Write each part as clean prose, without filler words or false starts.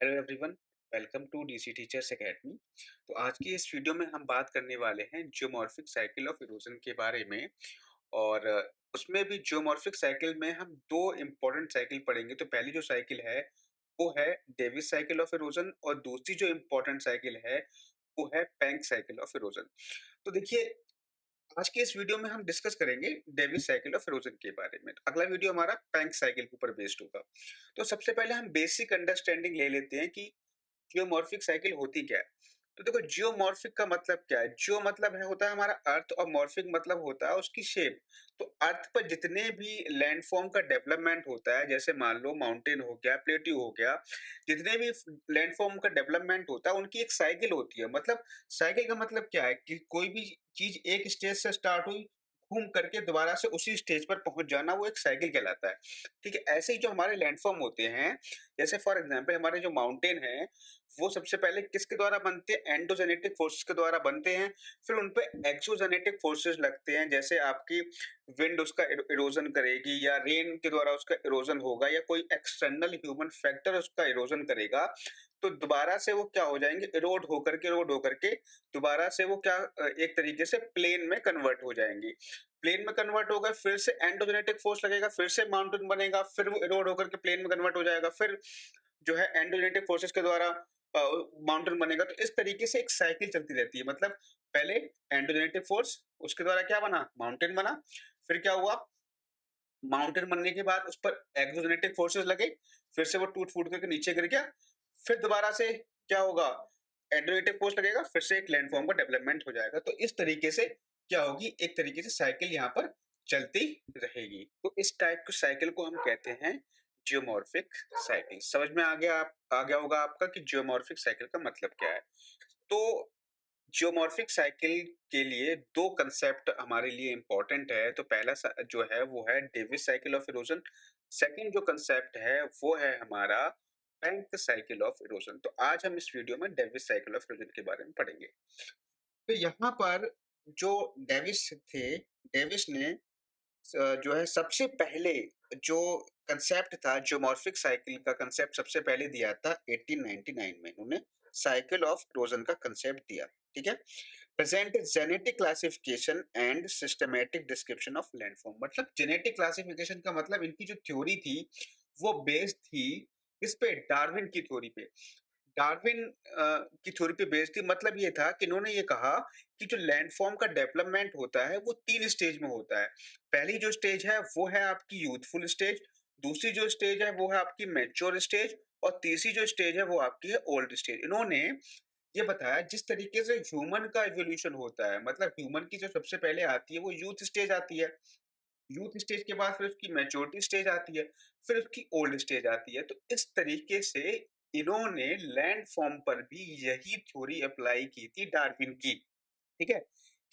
Hello everyone, welcome to DC teachers academy. तो आज की इस वीडियो में हम बात करने वाले हैं जियोमॉर्फिक साइकिल ऑफ इरोजन के बारे में। और उसमें भी जियोमॉर्फिक साइकिल में हम दो इम्पोर्टेंट साइकिल पढ़ेंगे। तो पहली जो साइकिल है वो है डेविस साइकिल ऑफ इरोजन, और दूसरी जो इम्पोर्टेंट साइकिल है वो है पैंक साइकिल ऑफ इरोजन। तो देखिए, आज के इस वीडियो में हम डिस्कस करेंगे डेविस साइकिल ऑफ इरोजन के बारे में। तो अगला वीडियो हमारा पैंक साइकिल के ऊपर बेस्ड होगा। तो सबसे पहले हम बेसिक अंडरस्टैंडिंग ले लेते हैं कि जियोमॉर्फिक साइकिल होती क्या है। तो देखो, जियोमॉर्फिक का मतलब क्या है। जियो मतलब है होता है हमारा अर्थ, और मॉर्फिक मतलब होता है उसकी शेप। तो अर्थ पर जितने भी लैंडफॉर्म का डेवलपमेंट होता है, जैसे मान लो माउंटेन हो गया, प्लेट्यू हो गया, जितने भी लैंडफॉर्म का डेवलपमेंट होता है उनकी एक साइकिल होती है। मतलब साइकिल का मतलब क्या है कि कोई भी चीज एक स्टेज से स्टार्ट हुई, घूम करके दोबारा से उसी स्टेज पर पहुंच जाना, वो एक साइकिल कहलाता है। ठीक है, ऐसे ही जो हमारे लैंडफॉर्म होते हैं, जैसे फॉर एग्जांपल हमारे जो माउंटेन है, वो सबसे पहले किसके द्वारा बनते हैं? एंडोजेनेटिक फोर्सेस के द्वारा बनते हैं। फिर उन पे एक्सोजेनेटिक फोर्सेस लगते हैं, जैसे आपकी विंड उसका इरोजन करेगी, या रेन के द्वारा उसका इरोजन होगा, या कोई एक्सटर्नल ह्यूमन फैक्टर उसका इरोजन करेगा। तो दोबारा से वो क्या हो जाएंगे? इरोड होकर के दोबारा से वो क्या एक तरीके से प्लेन में कन्वर्ट हो जाएंगी। प्लेन में कन्वर्ट हो गए, फिर से एंडोजेनेटिक फोर्स लगेगा, फिर से माउंटेन बनेगा, फिर वो इरोड होकर के प्लेन में कन्वर्ट हो जाएगा, फिर जो है एंडोजेनेटिक फोर्सेस के द्वारा माउंटेन बनेगा। तो इस तरीके से एक साइकिल चलती रहती है। मतलब पहले एंडोजेनेटिक फोर्स, उसके द्वारा क्या बना? माउंटेन बना। फिर क्या हुआ? माउंटेन बनने के बाद उस पर एक्सोजेनेटिक फोर्सेस लगे, फिर से वो टूट फूट करके नीचे गिर गया। फिर दोबारा से क्या होगा? एंडोजेनेटिक फोर्स लगेगा, फिर से एक लैंडफॉर्म का डेवलपमेंट हो जाएगा। तो इस तरीके से क्या होगी? एक तरीके से साइकिल यहाँ पर चलती रहेगी। तो इस टाइप की साइकिल को हम कहते हैं जियोमॉर्फिक साइकिल। समझ में आ गया होगा आपका कि जियोमॉर्फिक साइकिल का मतलब क्या है। तो जियोमॉर्फिक साइकिल के लिए दो कंसेप्ट हमारे लिए इंपॉर्टेंट है। तो पहला जो है वो है Davis cycle of erosion. Second जो कंसेप्ट है वो है हमारा पैंक साइकिल ऑफ इरोजन। तो आज हम इस वीडियो में डेविस साइकिल ऑफ इरोजन के बारे में पढ़ेंगे। तो यहाँ पर जो डेविस थे, डेविस ने जो है सबसे पहले जो कंसेप्ट था, जियोमॉर्फिक साइकिल का कंसेप्ट सबसे पहले दिया था 1899 में। इन्होंने साइकिल ऑफ इरोजन का कंसेप्ट दिया। ठीक है। Present genetic classification and systematic description of landform. मतलब जेनेटिक क्लासिफिकेशन का मतलब इनकी जो थ्योरी थी वो बेस्ड थी इस पे, डार्विन की थ्योरी पे। डार्विन की थ्योरी पे बेस्ड थी। मतलब ये था कि इन्होंने ये कहा कि जो लैंडफॉर्म का डेवलपमेंट होता है वो 3 स्टेज में होता है। पहली जो स्टेज है वो है आपकी यूथफुल स्टेज, दूसरी जो स्टेज है वो है आपकी मैच्योर स्टेज, और तीसरी जो स्टेज है वो आपकी है ओल्ड स्टेज। इन्होंने ये बताया जिस तरीके से ह्यूमन का इवोल्यूशन होता है। मतलब ह्यूमन की जो सबसे पहले आती है वो यूथ स्टेज आती है, यूथ स्टेज के बाद फिर उसकी मैच्योरिटी स्टेज आती है, फिर उसकी ओल्ड स्टेज आती है। तो इस तरीके से इन्होंने लैंड फॉर्म पर भी यही थ्योरी अप्लाई की थी, डार्विन की। ठीक है,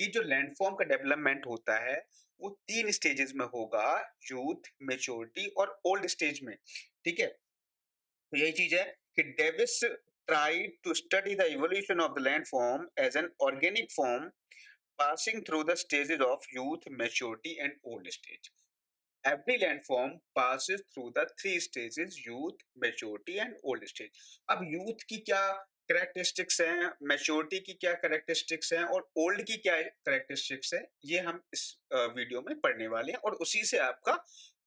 कि जो लैंड फॉर्म का डेवलपमेंट होता है वो 3 स्टेजेस में होगा, यूथ, मैच्योरिटी और ओल्ड स्टेज में। ठीक है। तो यही चीज है कि Davis tried to study the evolution of the landform as an organic form passing through the stages of youth, maturity and old stage. Every landform passes through the 3 stages: youth, maturity and old stage. अब youth की क्या characteristics हैं, maturity की क्या characteristics हैं, और old की क्या कैरेक्टरिस्टिक्स है, ये हम इस वीडियो में पढ़ने वाले हैं, और उसी से आपका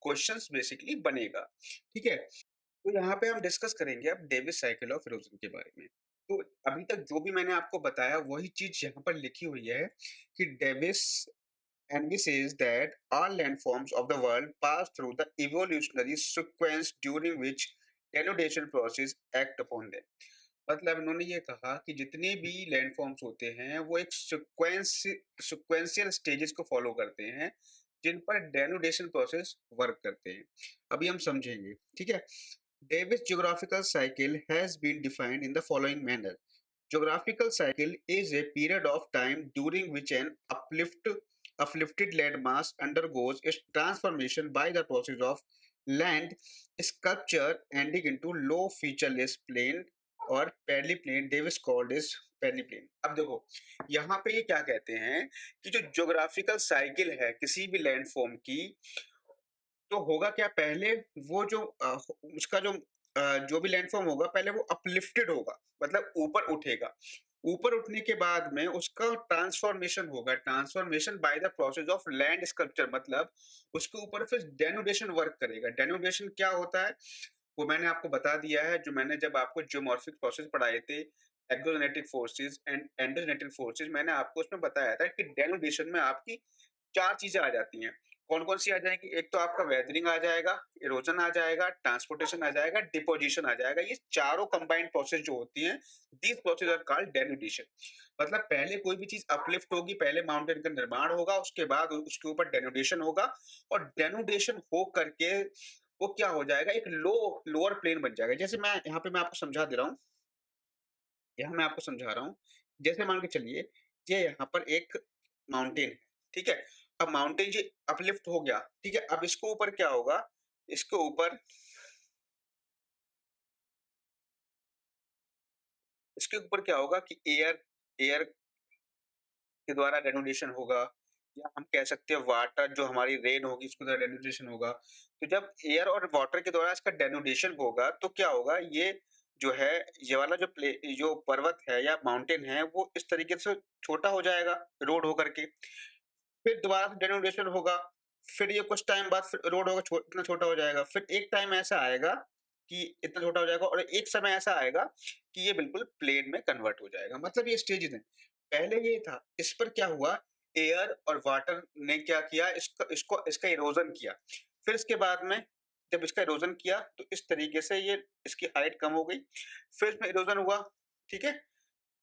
क्वेश्चंस बेसिकली बनेगा। ठीक है। तो यहाँ पे हम डिस्कस करेंगे अब डेविस साइकिल ऑफ इरोजन के बारे में। तो अभी तक जो भी मैंने आपको बताया वही चीज यहाँ पर लिखी हुई है कि Davis envisages that all landforms of the world pass through the evolutionary sequence during which denudation process act upon them. मतलब इन्होंने ये कहा कि जितने भी लैंडफॉर्म्स होते हैं वो एक सिक्वेंशियल स्टेजेस को फॉलो करते हैं, जिन पर डेनुडेशन प्रोसेस वर्क करते हैं। अभी हम समझेंगे। ठीक है। Davis geographical cycle has been defined in the following manner. Geographical cycle is a period of time during which an uplifted landmass undergoes its transformation by the process of land sculpture ending into low featureless plain और peneplain. Davis called is peneplain. अब देखो, यहाँ पे ये क्या कहते हैं कि जो ज्योग्राफिकल साइकिल है किसी भी लैंड फॉर्म की, तो होगा क्या? पहले वो जो उसका जो जो भी लैंडफॉर्म होगा पहले वो अपलिफ्टेड होगा, मतलब ऊपर उठेगा। ऊपर उठने के बाद में उसका ट्रांसफॉर्मेशन होगा, transformation by the process of land sculpture, मतलब उसके ऊपर फिर डेनुडेशन वर्क करेगा। डेनुडेशन क्या होता है? वो मैंने आपको बता दिया है, जो मैंने जब आपको जियोमॉर्फिक प्रोसेस पढ़ाए थे, exogenetic forces and endogenetic forces, मैंने आपको उसमें बताया था कि डेनुडेशन में आपकी 4 चीज़ें आ जाती हैं। कौन-कौन सी आ जाएँगी? एक तो आपका वेदरिंग आ जाएगा, इरोजन आ जाएगा, ट्रांसपोर्टेशन आ जाएगा, डिपोजिशन आ जाएगा। ये चारों कंबाइंड प्रोसेस जो होती हैं, these process are called denudation. मतलब पहले कोई भी चीज़ अपलिफ्ट होगी, पहले माउंटेन का निर्माण होगा, उसके बाद उसके ऊपर डेनुडेशन होगा, और डेनुडेशन हो करके वो क्या हो जाएगा, एक लोअर प्लेन बन जाएगा। जैसे मैं यहाँ पे मैं आपको समझा दे रहा हूँ, यहाँ मैं आपको समझा रहा हूँ। जैसे मान के चलिए, ये यहाँ पर एक माउंटेन है, ठीक है? अब माउंटेन ये अपलिफ्ट हो गया, ठीक है? अब इसके ऊपर क्या होगा, इसके ऊपर क्या होगा कि एयर एयर के द्वारा डेनुडेशन होगा, या हम कह सकते हैं वाटर, जो हमारी रेन होगी उसके द्वारा डेनुडेशन होगा। तो जब एयर और वाटर के द्वारा इसका डेनुडेशन होगा तो क्या होगा, ये जो है, ये वाला जो पर्वत है या माउंटेन है, वो इस तरीके से छोटा हो जाएगा रोड होकर के। फिर दोबारा से डेनुडेशन होगा, फिर ये कुछ टाइम बाद फिर रोड होगा, इतना छोटा हो जाएगा। फिर एक टाइम ऐसा आएगा कि इतना छोटा हो जाएगा, और एक समय ऐसा आएगा कि ये बिल्कुल प्लेन में कन्वर्ट हो जाएगा। मतलब ये स्टेजेस हैं। पहले ये था, इस पर क्या हुआ, एयर और वाटर ने क्या किया, इसका इरोजन किया। फिर इसके बाद में जब इसका इरोजन किया तो इस तरीके से ये इसकी हाइट कम हो गई। फिर इसमें इरोजन हुआ, ठीक है?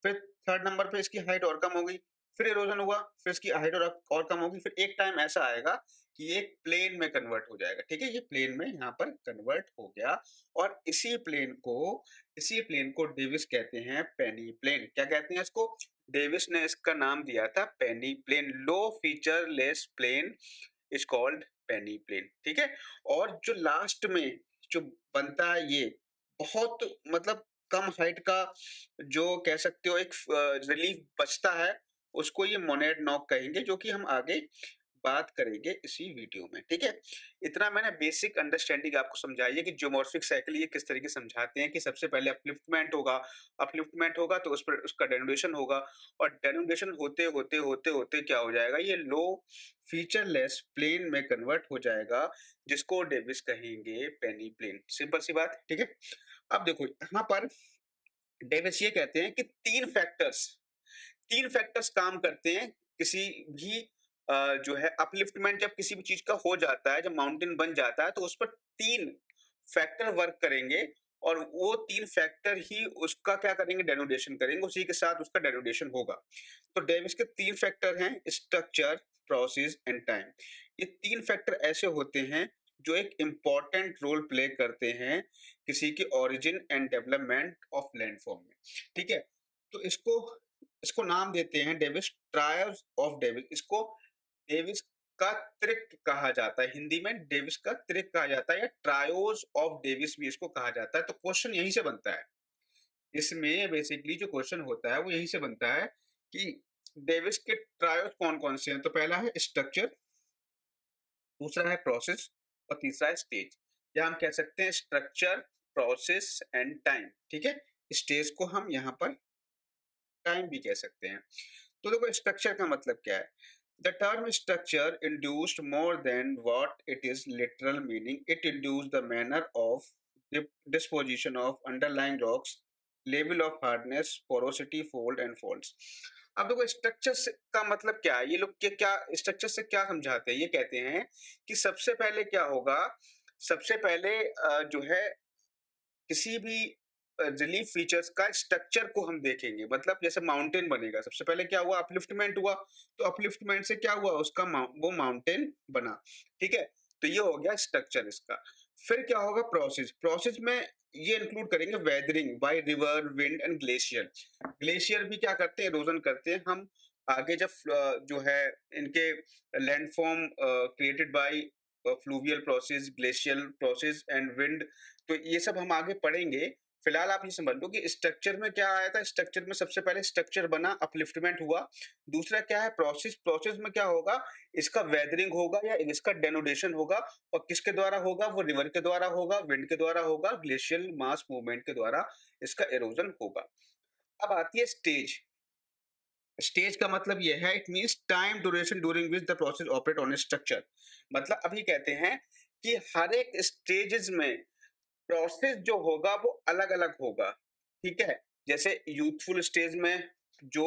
फिर थर्ड नंबर पे इसकी हाइट और कम हो गई, फिर इरोजन हुआ, फिर इसकी हाइट और कम होगी, फिर एक टाइम ऐसा आएगा कि ये प्लेन में कन्वर्ट हो जाएगा, ठीक है? ये प्लेन में यहाँ पर कन्वर्ट हो गया, और इसी प्लेन को डेविस कहते हैं पेनी प्लेन। क्या कहते हैं इसको? डेविस ने इसका नाम दिया था peneplain. Low featureless plain is called peneplain, ठीक है? और जो लास्ट में जो बनता है, ये बहुत, मतलब कम हाइट का, जो कह सकते हो एक रिलीफ बचता है, उसको ये मोनेड नॉक कहेंगे, जो कि हम आगे बात करेंगे इसी वीडियो में, ठीक है? इतना मैंने बेसिक अंडरस्टैंडिंग आपको समझाई है कि जियोमॉर्फिक साइकिल ये किस तरीके से समझाते हैं, कि सबसे पहले अपलिफ्टमेंट होगा तो उस पर उसका डेनुडेशन होगा, और डेनुडेशन होते होते होते होते क्या हो जाएगा, ये लो फीचरलेस प्लेन में कन्वर्ट हो जाएगा, जिसको डेविस कहेंगे पेनी प्लेन। सिंपल सी बात, ठीक है? अब देखो यहाँ पर डेविस ये कहते हैं कि तीन फैक्टर्स काम करते हैं किसी भी जो है अपलिफ्टमेंट, जब किसी भी चीज का हो जाता है, जब माउंटेन बन जाता है, तो उस पर तीन फैक्टर वर्क करेंगे, और वो तीन फैक्टर ही उसका क्या करेंगे, डेनुडेशन करेंगे, उसी के साथ उसका डेनुडेशन होगा। तो डेविस के तीन फैक्टर हैं, स्ट्रक्चर, प्रोसेस एंड टाइम। ये तीन फैक्टर ऐसे होते हैं जो एक इंपॉर्टेंट रोल प्ले करते हैं किसी के origin and development of landform में, ठीक है? तो इसको इसको नाम देते हैं डेविस ट्रायल्स ऑफ डेविस। इसको डेविस का त्रिक कहा जाता है, हिंदी में डेविस का त्रिक कहा जाता है, या ट्रायोस ऑफ डेविस भी इसको कहा जाता है। तो क्वेश्चन यहीं से बनता है, इसमें बेसिकली जो क्वेश्चन होता है वो यहीं से बनता है कि डेविस के ट्रायोस कौन कौन से हैं। तो पहला है स्ट्रक्चर, दूसरा है प्रोसेस, और तीसरा है स्टेज, या हम कह सकते हैं स्ट्रक्चर, प्रोसेस एंड टाइम, ठीक है? स्टेज को हम यहाँ पर टाइम भी कह सकते हैं। तो देखो स्ट्रक्चर का मतलब क्या है? The term structure induced more than what it is literal meaning, it induce the manner of disposition of underlying rocks, level of hardness, porosity, fold and faults. अब देखो स्ट्रक्चर से का मतलब क्या है, ये लोग क्या स्ट्रक्चर से क्या समझाते हैं? ये कहते हैं कि सबसे पहले क्या होगा, सबसे पहले जो है किसी भी रिलीफ फीचर्स का स्ट्रक्चर को हम देखेंगे। मतलब जैसे माउंटेन बनेगा, सबसे पहले क्या हुआ, अपलिफ्टमेंट हुआ, तो अपलिफ्टमेंट से क्या हुआ, उसका वो माउंटेन बना, ठीक है? तो ये हो गया स्ट्रक्चर इसका। फिर क्या होगा, प्रोसेस। प्रोसेस में ये इंक्लूड करेंगे weathering by river, wind and glacier. Glacier भी क्या करते हैं, इरोजन करते हैं। हम आगे जब जो है इनके landform created by fluvial process, glacial process and wind, तो ये सब हम आगे पढ़ेंगे। फिलहाल आप ये समझ लो कि स्ट्रक्चर में क्या आया था, स्ट्रक्चर में सबसे पहले स्ट्रक्चर बना, अपलिफ्टमेंट हुआ। दूसरा क्या है प्रोसेस, प्रोसेस में क्या होगा, इसका वेदरिंग होगा या इसका डेनोडेशन होगा और किसके द्वारा होगा, वो रिवर के द्वारा होगा, विंड के द्वारा होगा, ग्लेशियल मास मूवमेंट के द्वारा इसका इरोजन होगा। अब आती है स्टेज। स्टेज का मतलब ये है, it means time duration during which the process operate on A structure. मतलब अभी कहते हैं कि हर एक स्टेजेस में प्रोसेस जो होगा वो अलग-अलग होगा, ठीक है? जैसे यूथफुल स्टेज में जो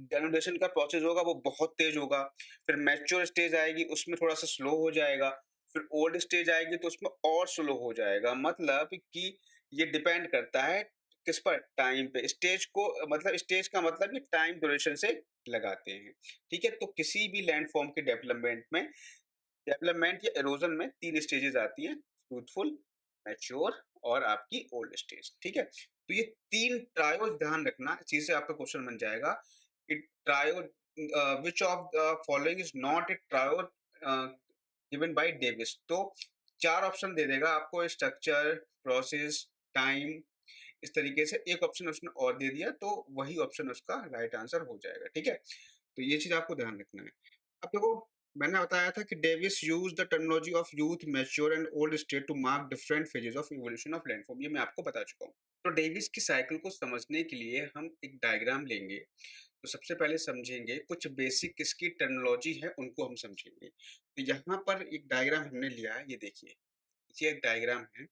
डेनोडेशन का प्रोसेस होगा वो बहुत तेज़ होगा, फिर मैच्योर स्टेज आएगी उसमें थोड़ा-सा स्लो हो जाएगा, फिर ओल्ड स्टेज आएगी तो उसमें और स्लो हो जाएगा। मतलब कि ये डिपेंड करता है किस पर? टाइम पे। स्टेज को मतलब स्टेज का मतलब ये टाइम ड्यूरेशन से लगाते हैं, ठीक है? तो किसी भी लैंडफ़ॉर्म के डेवलपमेंट या इरोजन में 3 स्टेजेस आती हैं, यूथफुल, मैच्योर और आपकी ओल्ड स्टेज, ठीक है? तो ये 3 ट्रायोस ध्यान रखना, इस चीज़ से आपका क्वेश्चन बन जाएगा कि trio which of the following is not a trio given by Davis. तो 4 ऑप्शन दे देगा आपको, स्ट्रक्चर, प्रोसेस, टाइम, इस तरीके से एक ऑप्शन उसने और दे दिया तो वही ऑप्शन उसका राइट आंसर हो जाएगा, ठीक है? तो ये चीज़ आपको ध्यान रखना है। अब देखो, मैंने बताया था कि Davis used the terminology of youth, mature and old state to mark different phases of evolution of landform, ये मैं आपको बता चुका हूँ। तो डेविस की साइकिल को समझने के लिए हम एक डायग्राम लेंगे। तो सबसे पहले समझेंगे कुछ बेसिक इसकी टर्मिनोलॉजी है उनको हम समझेंगे। तो यहाँ पर एक डायग्राम हमने लिया है, ये देखिए, ये एक डायग्राम है।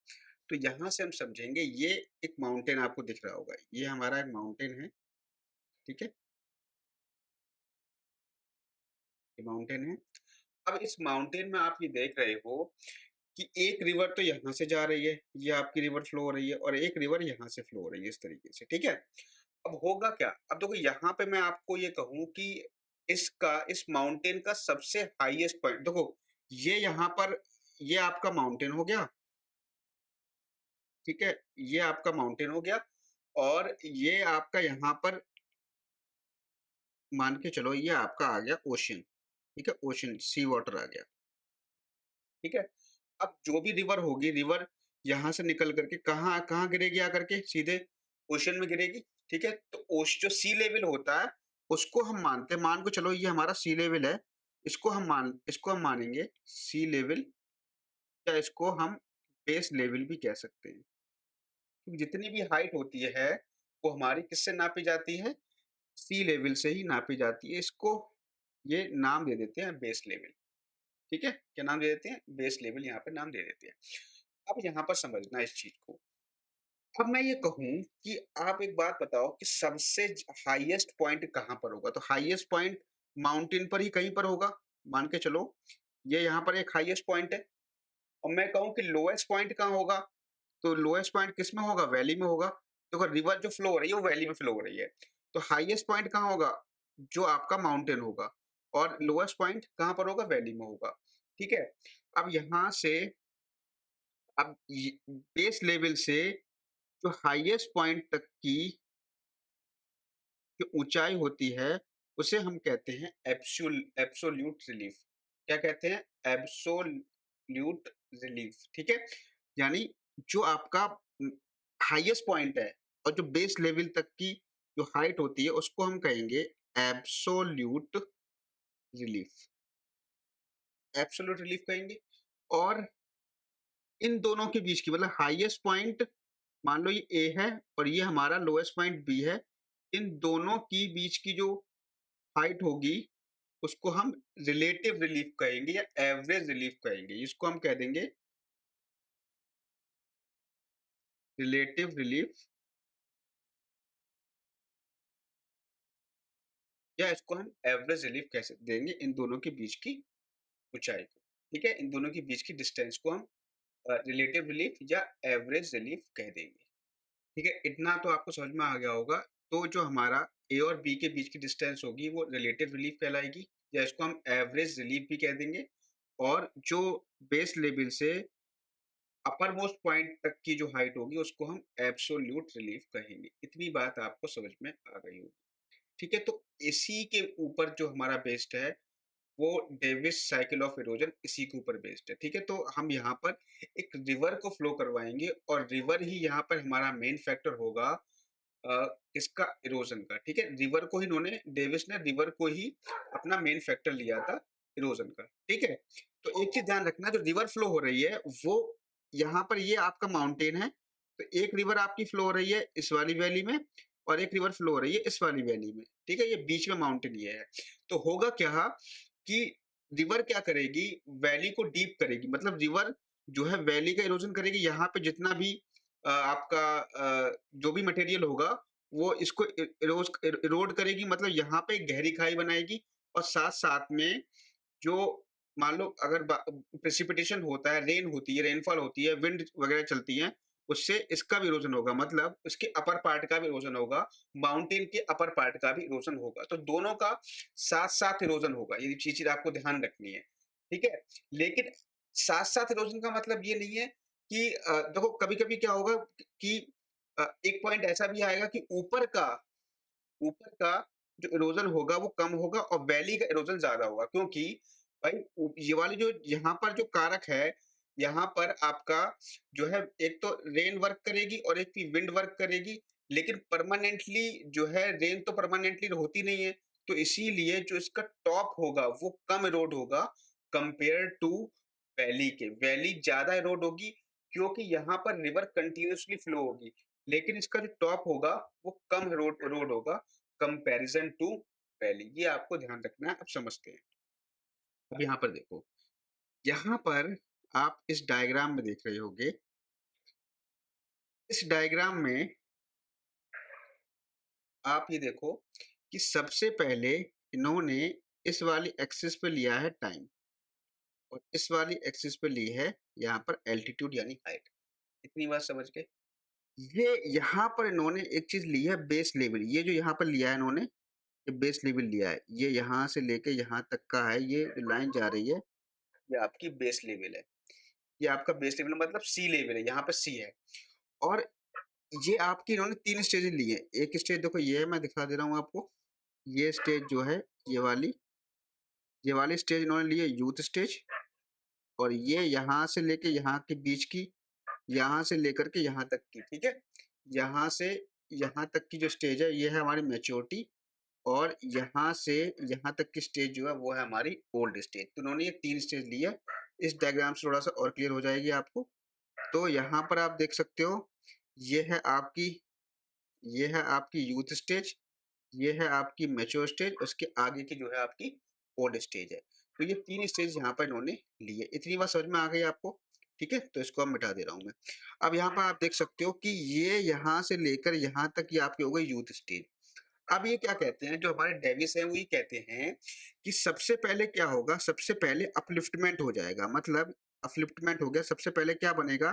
तो यहाँ से हम समझेंगे, ये एक माउंटेन आपको दिख रहा होगा, ये हमारा एक माउंटेन है, ठीक है? ये माउंटेन है। अब इस माउंटेन में आप ये देख रहे हो कि एक रिवर तो यहाँ से जा रही है, ये आपकी रिवर फ्लो हो रही है और एक रिवर यहाँ से फ्लो हो रही है इस तरीके से, ठीक है? अब होगा क्या? अब देखो यहाँ पे मैं आपको ये कहूँ कि इस माउंटेन का सबसे हाईएस्ट पॉइंट देखो, ये यहाँ पर ये आपका माउंटेन हो गया, ठीक है? ये आपका माउंटेन हो गया और ये आपका यहाँ पर मान के चलो ये आपका आ गया ओशन, ठीक है? ओशन, सी वाटर आ गया, ठीक है? अब जो भी रिवर होगी, रिवर यहाँ से निकल करके कहाँ कहाँ गिरेगी आकर के? सीधे ओशन में गिरेगी, ठीक है? तो जो सी लेवल होता है, उसको हम मानते हैं, मान के चलो ये हमारा सी लेवल है, इसको हम मानेंगे सी लेवल, या इसको हम बेस लेवल भी कह सकते हैं। क्योंकि जितनी भी हाइट होती है, वो हमारी किससे नापी जाती है? सी लेवल से ही नापी जाती है। इसको ये नाम दे देते हैं बेस लेवल, ठीक है? क्या नाम दे देते हैं? बेस लेवल यहाँ पे नाम दे देते हैं। अब यहाँ पर समझना इस चीज़ को। अब मैं ये कहूँ कि आप एक बात बताओ कि सबसे हाईएस्ट पॉइंट कहाँ पर होगा? तो हाईएस्ट पॉइंट माउंटेन पर ही कहीं पर होगा। मान के चलो, ये यहाँ पर एक हाईएस्ट पॉइंट है और मैं कहूँ कि लोएस्ट पॉइंट कहाँ होगा? तो लोएस्ट पॉइंट किसमें होगा? वैली में होगा। देखो, रिवर जो फ्लो हो रही है, वो वैली में फ्लो हो रही है। तो हाईएस्ट पॉइंट कहाँ होगा? जो आपका माउंटेन होगा और लोएस्ट पॉइंट कहाँ पर होगा? वैली में होगा। ठीक है? अब यहाँ से अब ये बेस लेवल से जो हाईएस्ट पॉइंट तक की जो ऊँचाई होती है, उसे हम कहते हैं एब्सोल्यूट रिलीफ। क्या कहते हैं? एब्सोल्यूट रिलीफ, ठीक है? यानी जो आपका हाईएस्ट पॉइंट है और जो बेस लेवल तक की जो हाइट होती है, उसको हम कहेंगे एब्सोल्यूट रिलीफ। एब्सोल्यूट रिलीफ कहेंगे। और इन दोनों के बीच की मतलब हाईएस्ट पॉइंट, मान लो ये ए है और ये हमारा लोएस्ट पॉइंट बी है। इन दोनों की बीच की जो हाइट होगी, उसको हम रिलेटिव रिलीफ कहेंगे या एवरेज रिलीफ कहेंगे। इसको हम कह देंगे रिलेटिव रिलीफ, या इसको हम एवरेज रिलीफ कह सक देंगे इन दोनों के बीच की ऊँचाई को। ठीक है? इन दोनों के बीच की डिस्टेंस को हम रिलेटिव रिलीफ या एवरेज रिलीफ कह देंगे। ठीक है? इतना तो आपको समझ में आ गया होगा। तो जो हमारा ए और बी के बीच की डिस्टेंस होगी, वो रिलेटिव रिलीफ कहलाएगी, या इसको हम एवरेज रिलीफ भी कह देंगे। और जो बेस लेवल से अपर मोस्ट पॉइंट तक की जो हाइट होगी, उसको हम एब्सोल्यूट रिलीफ कहेंगे। इतनी बात आपको समझ में आ गई होगी। ठीक है? तो इसी के ऊपर जो हमारा बेस्ड है, वो डेविस साइकिल ऑफ इरोजन इसी के ऊपर बेस्ड है, ठीक है? तो हम यहाँ पर एक रिवर को फ्लो करवाएँगे और रिवर ही यहाँ पर हमारा मेन फैक्टर होगा किसका? इरोजन का, ठीक है? रिवर को ही इन्होंने डेविस ने रिवर को ही अपना मेन फैक्टर लिया था इरोजन का, ठीक है? तो एक चीज़ ध्यान रखना जो रिवर फ्लो हो रही है वो यहाँ पर ये आपका माउंटेन है, तो एक रिवर आपकी फ्लो हो रही है इस वाली वैली में और एक रिवर फ्लो हो रही है इस वाली वैली में, ठीक है? ये बीच में माउंटेन ये है। तो होगा क्या कि रिवर क्या करेगी, वैली को डीप करेगी, मतलब रिवर जो है वैली का इरोजन करेगी, यहाँ पे जितना भी आपका जो भी मटेरियल होगा वो इसको इरोड करेगी, मतलब यहाँ पे एक गहरी खाई बनाएगी और साथ-साथ में जो मान लो अगर प्रेसिपिटेशन होता है, रेन होती है, रेनफॉल होती है, विंड वगैरह चलती हैं, उससे इसका भी इरोजन होगा, मतलब उसके अपर पार्ट का भी इरोजन होगा, माउंटेन के अपर पार्ट का भी इरोजन होगा। तो दोनों का साथ-साथ इरोजन होगा, ये चीज़ आपको ध्यान रखनी है, ठीक है? लेकिन साथ-साथ इरोजन का मतलब ये नहीं है कि देखो कभी-कभी क्या होगा कि एक पॉइंट ऐसा भी आएगा कि ऊपर का जो इरोजन होगा वो कम होगा और वैली का इरोजन ज़्यादा होगा, क्योंकि भाई ये वाली जो यहाँ पर जो कारक है, यहाँ पर आपका जो है एक तो रेन वर्क करेगी और एक भी विंड वर्क करेगी, लेकिन परमानेंटली जो है रेन तो परमानेंटली होती नहीं है, तो इसीलिए जो इसका टॉप होगा वो कम इरोड होगा कंपेयर टू वैली के। वैली ज़्यादा इरोड होगी क्योंकि यहाँ पर रिवर कंटीन्यूअसली फ्लो होगी, लेकिन इसका जो टॉप होगा वो कम इरोड इरोड होगा कंपैरिजन टू वैली। ये आपको ध्यान रखना है, अब समझते हैं। अब यहाँ पर देखो, यहाँ पर आप इस डायग्राम में देख रहे होंगे, इस डायग्राम में आप ये देखो कि सबसे पहले इन्होंने इस वाली एक्सिस पे लिया है टाइम और इस वाली एक्सिस पे ली है यहाँ पर एल्टीट्यूड यानी हाइट। इतनी बात समझ गए? ये यहाँ पर इन्होंने एक चीज़ ली है बेस लेवल, ये जो यहाँ पर लिया है इन्होंने, ये बेस लेवल लिया है। ये यहाँ से लेके यहाँ तक का है, ये लाइन जा रही है, ये आपकी बेस लेवल है। ये आपका बेस लेवल मतलब सी लेवल है, यहाँ पे सी है और ये आपकी इन्होंने 3 स्टेजेज़ ली है। एक स्टेज देखो ये है, मैं दिखा दे रहा हूँ आपको। ये स्टेज जो है, ये वाली स्टेज इन्होंने ली है यूथ स्टेज और ये यहाँ से लेके यहाँ के बीच की, यहाँ से लेकर के यहाँ तक की, ठीक है? यहाँ से यहाँ तक की जो स्टेज है, ये है हमारी मैच्योरिटी और यहाँ से यहाँ तक की स्टेज जो है, वो है हमारी ओल्ड स्टेज। तो उन्होंने ये 3 स्टेज ली है। इस डायग्राम से थोड़ा-सा और क्लियर हो जाएगी आपको। तो यहाँ पर आप देख सकते हो, ये है आपकी ये है आपकी यूथ स्टेज, ये है आपकी मैच्योर स्टेज, उसके आगे की जो है आपकी ओल्ड स्टेज है। तो ये 3 स्टेज यहाँ पर इन्होंने ली है। इतनी बात समझ में आ गई आपको? ठीक है? तो इसको अब मिटा दे रहा हूँ मैं। अब यहाँ पर आप देख सकते हो कि ये यहाँ से लेकर यहाँ तक ये आपकी हो गई यूथ स्टेज। अब ये क्या कहते हैं, जो हमारे डेविस हैं वो ये कहते हैं कि सबसे पहले क्या होगा, सबसे पहले अपलिफ्टमेंट हो जाएगा, मतलब अपलिफ्टमेंट हो गया, सबसे पहले क्या बनेगा,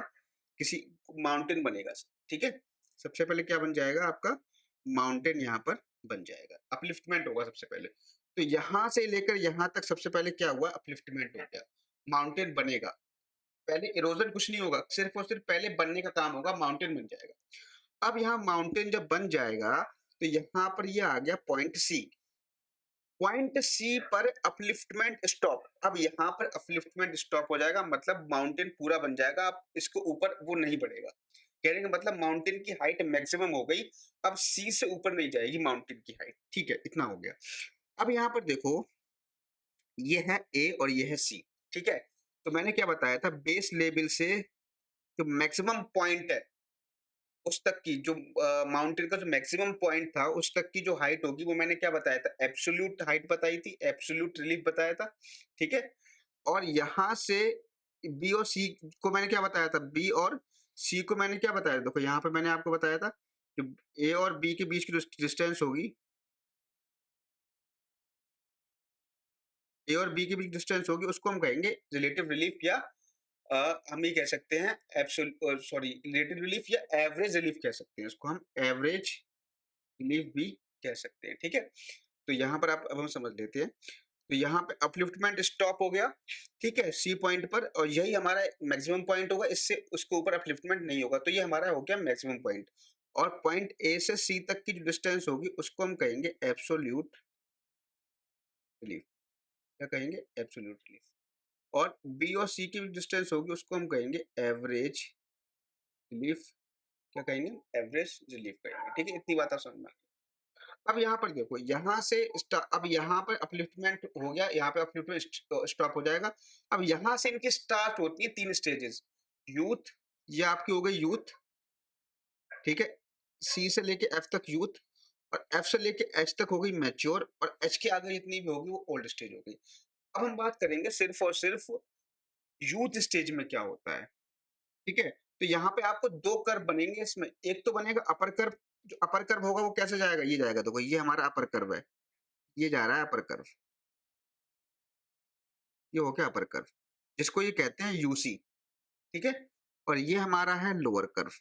किसी माउंटेन बनेगा, ठीक है? सबसे पहले क्या बन जाएगा आपका, माउंटेन यहाँ पर बन जाएगा, अपलिफ्टमेंट होगा सबसे पहले। तो यहाँ से लेकर यहाँ तक सबसे पहले क्या हुआ, अपलिफ्टमेंट हो गया, माउंटेन बनेगा। पहले इरोजन कुछ नहीं होगा, सिर्फ और सिर्फ पहले बनने का काम होगा, माउंटेन बन जाएगा। अब यहाँ माउंटेन जब बन जाएगा तो यहाँ पर ये आ गया पॉइंट सी। पॉइंट सी पर अपलिफ्टमेंट स्टॉप। अब यहाँ पर अपलिफ्टमेंट स्टॉप हो जाएगा, मतलब माउंटेन पूरा बन जाएगा, अब इसको ऊपर वो नहीं बढ़ेगा। कहने का मतलब माउंटेन की हाइट मैक्सिमम हो गई, अब सी से ऊपर नहीं जाएगी माउंटेन की हाइट, ठीक है? इतना हो गया। अब यहाँ पर देखो, ये है ए और ये है सी, ठीक है? तो मैंने क्या बताया था, बेस लेवल से जो मैक्सिमम पॉइंट है उस तक की जो माउंटेन का जो मैक्सिमम पॉइंट था, उस तक की जो हाइट होगी वो मैंने क्या बताया था? एब्सोल्यूट हाइट बताई थी, एब्सोल्यूट रिलीफ बताया था, ठीक है? और यहाँ से बी और सी को मैंने क्या बताया था? बी और सी को मैंने क्या बताया था? देखो यहाँ पे मैंने आपको बताया था, जो ए और बी के बीच की जो डिस्टेंस होगी, ए और बी के बीच डिस्टेंस होगी, उसको हम कहेंगे रिलेटिव रिलीफ या हम ये कह सकते हैं सॉरी रिलेटिव रिलीफ या एवरेज रिलीफ कह सकते हैं, उसको हम एवरेज रिलीफ भी कह सकते हैं, ठीक है? तो यहाँ पर आप अब हम समझ लेते हैं। तो यहाँ पे अपलिफ्टमेंट स्टॉप हो गया, ठीक है? सी पॉइंट पर, और यही हमारा मैक्सिमम पॉइंट होगा, इससे उसके ऊपर अपलिफ्टमेंट नहीं होगा। तो ये हमारा हो गया मैक्सिमम पॉइंट और पॉइंट ए से सी तक की जो डिस्टेंस होगी उसको हम कहेंगे एब्सोल्यूट रिलीफ। क्या कहेंगे? Absolute relief. और बी और सी की भी डिस्टेंस होगी, उसको हम कहेंगे एवरेज रिलीफ। क्या कहेंगे? एवरेज रिलीफ कहेंगे। ठीक है, इतनी बात आप समझ में आ गई। अब यहाँ पर देखो, यहाँ से अब यहाँ पर अपलिफ्टमेंट हो गया, यहाँ पे अपलिफ्टमेंट स्टॉप हो जाएगा। अब यहाँ से इनकी स्टार्ट होती है 3 स्टेजेस। यूथ, ये आपकी हो गई यूथ, ठीक है? सी से लेके एफ तक यूथ, और एफ से लेके एच तक हो गई मैच्योर, और एच के आगे जितनी भी होगी वो ओल्ड स्टेज हो गई। अब हम बात करेंगे सिर्फ और सिर्फ यूथ स्टेज में क्या होता है, ठीक है? तो यहाँ पे आपको 2 कर्व बनेंगे इसमें, एक तो बनेगा अपर कर्व, जो अपर कर्व होगा वो कैसे जाएगा? ये जाएगा, देखो ये हमारा अपर कर्व है, ये जा रहा है अपर कर्व, ये हो गया अपर कर्व, जिसको ये कहते हैं यूसी, ठीक है? और ये हमारा है लोअर कर्व,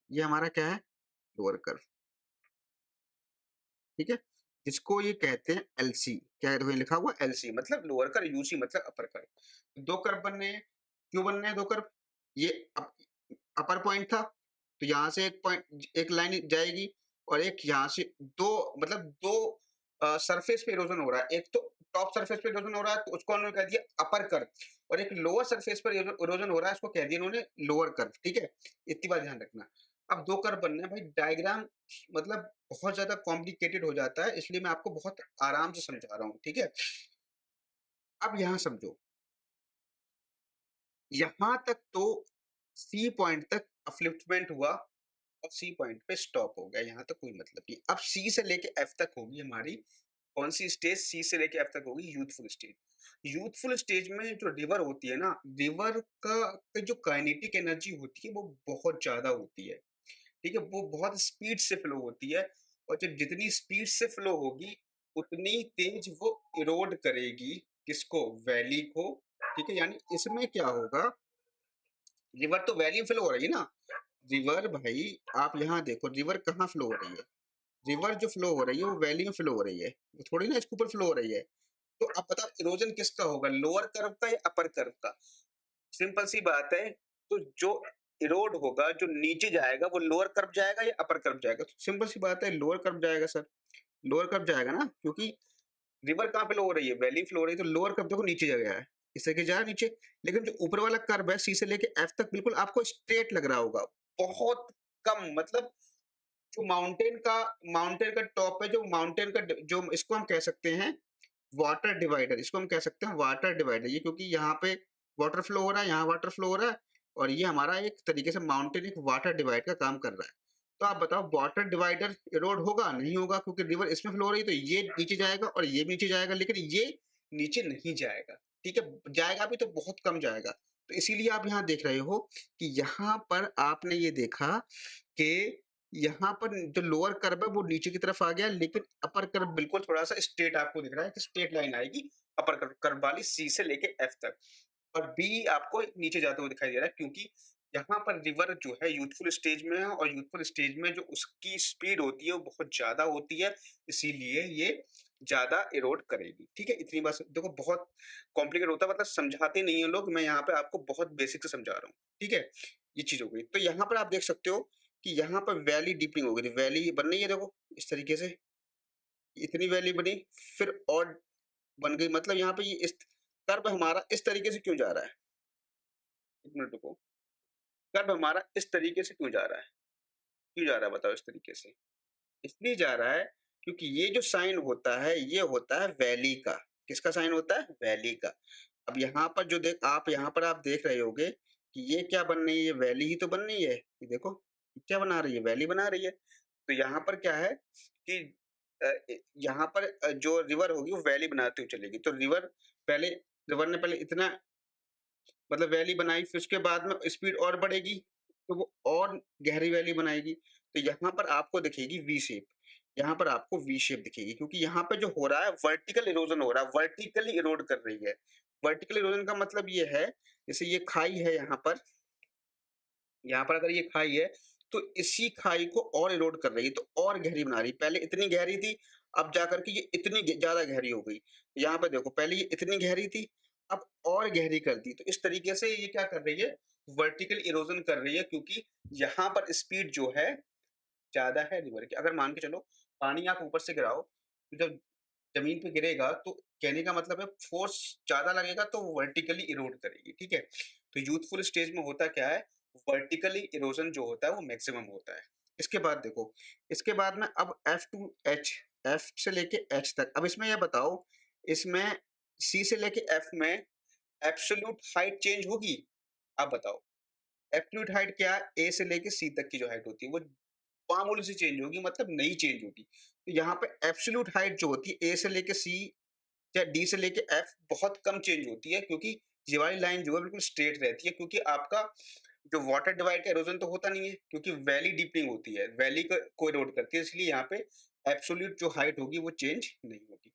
ये हमारा क्या है? लोअर कर्व, ठीक है? जिसको ये कहते हैं एलसी, क्या देखो ये लिखा हुआ एलसी, मतलब लोअर कर्व, यूसी मतलब अपर कर्व। 2 कर्व बनने हैं, क्यों बनने हैं 2 कर्व? ये अपर पॉइंट था, तो यहाँ से एक पॉइंट, एक लाइन जाएगी, और एक यहाँ से 2, मतलब 2 सरफेस पे इरोजन हो रहा है। एक तो टॉप सरफेस पे इरोजन हो रहा है, तो उसको उन्होंने कह दिया अपर कर्व, और एक लोअर सरफेस पर इरोजन हो रहा है, इसको कह दिया उन्होंने लोअर कर्व, ठीक है? इतनी बात ध्यान रखना। अब 2 कर्व बनने हैं भाई, डायग्राम मतलब बहुत ज्यादा कॉम्प्लिकेटेड हो जाता है, इसलिए मैं आपको बहुत आराम से समझा रहा हूँ, ठीक है? अब यहाँ समझो, यहाँ तक तो सी पॉइंट तक अपलिफ्टमेंट हुआ, और सी पॉइंट पे स्टॉप हो गया, यहाँ तक कोई मतलब नहीं। अब सी से लेके एफ तक होगी हमारी कौन सी स्टेज? सी से लेके एफ तक होगी यूथफुल स्टेज। यूथफुल स्टेज में जो रिवर होती है ना, रिवर का जो काइनेटिक एनर्जी होती है वो बहुत ज्यादा होती है, ठीक है? वो बहुत स्पीड से फ्लो होती है, और जब जितनी स्पीड से फ्लो होगी उतनी तेज वो इरोड करेगी, किसको? वैली को, ठीक है? यानी इसमें क्या होगा, रिवर तो वैली में फ्लो हो रही है ना, रिवर भाई आप यहाँ देखो, रिवर कहाँ फ्लो हो रही है? रिवर जो फ्लो हो रही है वो वैली में फ्लो हो रही है, वो थोड़ी ना इसके ऊपर फ्लो हो रही है। तो अब बताओ इरोजन किसका होगा, लोअर कर्व का या अपर कर्व का? सिंपल सी बात है। तो जो इरोड होगा, जो नीचे जाएगा, वो लोअर कर्व जाएगा या अपर कर्व जाएगा? तो सिंपल सी बात है, लोअर कर्व जाएगा सर, लोअर कर्व जाएगा ना, क्योंकि रिवर कहाँ फ्लो हो रही है? वैली फ्लो हो रही है, तो लोअर कर्व देखो नीचे जा गया है, इस तरीके जा रहा है नीचे। लेकिन जो ऊपर वाला कर्व है सी से लेके एफ तक, बिल्कुल आपको स्ट्रेट लग रहा होगा, बहुत कम, मतलब जो माउंटेन का टॉप है, जो माउंटेन का जो इसको हम कह सकते हैं वाटर डिवाइडर, इसको हम कह सकते हैं वाटर डिवाइडर, ये क्योंकि यहाँ पे वाटर फ्लो हो रहा है, यहाँ वाटर फ्लो हो रहा है, और ये हमारा एक तरीके से माउंटेन एक वाटर डिवाइड का काम कर रहा है। तो आप बताओ वाटर डिवाइडर इरोड होगा? नहीं होगा, क्योंकि रिवर इसमें फ्लो हो रही है, तो ये नीचे जाएगा और ये भी नीचे जाएगा, लेकिन ये नीचे नहीं जाएगा, ठीक है? जाएगा भी तो बहुत कम जाएगा। तो इसीलिए आप यहाँ देख रहे हो कि यहाँ पर आपने ये देखा कि यहाँ पर जो लोअर कर्व है वो नीचे की तरफ आ गया, लेकिन अपर कर्व बिल्कुल थोड़ा-सा स्ट्रेट आपको दिख रहा है कि स्ट्रेट लाइन आएगी अपर कर्व कर्व वाली सी से लेके एफ तक, और बी आपको नीचे जाते हुए दिखाई दे रहा है, क्योंकि यहाँ पर रिवर जो है यूथफुल स्टेज में है, और यूथफुल स्टेज में जो उसकी स्पीड होती है वो बहुत ज़्यादा होती है, इसीलिए ये ज़्यादा इरोड करेगी, ठीक है? इतनी बात देखो, बहुत कॉम्प्लिकेट होता है, मतलब समझाते नहीं है लोग, मैं यहाँ पे आपको बहुत बेसिक से समझा रहा हूँ, ठीक है? ये चीज़ हो गई। तो यहाँ पर आप देख सकते हो कि यहाँ पर वैली डीपनिंग हो गई थी, वैली बन रही है देखो इस तरीके से, इतनी वैली बनी, फिर और बन गई, मतलब यहाँ पे ये इस कर्व हमारा इस तरीके से क्यों जा रहा है? 1 मिनट रुको, कर्व हमारा इस तरीके से क्यों जा रहा है? क्यों जा रहा है बताओ इस तरीके से? इसलिए जा रहा है क्योंकि ये जो साइन होता है, ये होता है वैली का। किसका साइन होता है? वैली का। अब यहाँ पर जो यहाँ पर आप देख रहे होगे कि ये क्या बन रही है? ये वैली ही तो बन रही है। ये देखो, क्या बना रही है? वैली बना रही है। तो यहाँ पर क्या है कि यहाँ पर जो रिवर होगी वो वैली बनाती हुई चलेगी। तो रिवर ने पहले इतना मतलब वैली बनाई, फिर उसके बाद में स्पीड और बढ़ेगी, तो वो और गहरी वैली बनाएगी। तो यहाँ पर आपको दिखेगी वी शेप, यहाँ पर आपको वी शेप दिखेगी, क्योंकि यहाँ पे जो हो रहा है वर्टिकल इरोजन हो रहा है, वर्टिकली इरोड कर रही है। वर्टिकल इरोजन का मतलब ये है, जैसे ये खाई है यहाँ पर अगर ये खाई है, तो इसी खाई को और इरोड कर रही है, तो और गहरी बना रही है। पहले इतनी गहरी थी, अब जाकर के ये इतनी ज़्यादा गहरी हो गई। यहाँ पे देखो, पहले ये इतनी गहरी थी, अब और गहरी कर दी। तो इस तरीके से ये क्या कर रही है? वर्टिकल इरोजन कर रही है, क्योंकि यहाँ पर स्पीड जो है ज़्यादा है रिवर की। अगर मान के चलो पानी आप ऊपर से गिराओ, तो जब ज़मीन पे गिरेगा तो कहने का मतलब है फोर्स ज़्यादा लगेगा तो वो वर्टिकली इरोड करेगी, ठीक है? तो यूथफुल स्टेज में होता क्या है, वर्टिकली इरोजन जो होता है वो मैक्सिमम होता है। इसके बाद देखो, इसके बाद में अब F टू H, F से लेके H तक। अब इसमें ये बताओ, इसमें C से लेके F में एब्सोल्यूट हाइट चेंज होगी? आप बताओ। एब्सोल्यूट हाइट क्या है? A से लेके C तक की जो हाइट होती है वो मामूली सी चेंज होगी, मतलब नहीं चेंज होगी। तो यहाँ पे एब्सोल्यूट हाइट जो होती है A से लेके C या डी से लेके एफ बहुत कम चेंज होती है, क्योंकि ये वाली लाइन जो है बिल्कुल स्ट्रेट रहती है, क्योंकि आपका जो वाटर डिवाइड का इरोजन तो होता नहीं है, क्योंकि वैली डीपनिंग होती है, वैली को इरोड करती है, इसलिए यहाँ पे एब्सोल्यूट जो हाइट होगी वो चेंज नहीं होगी।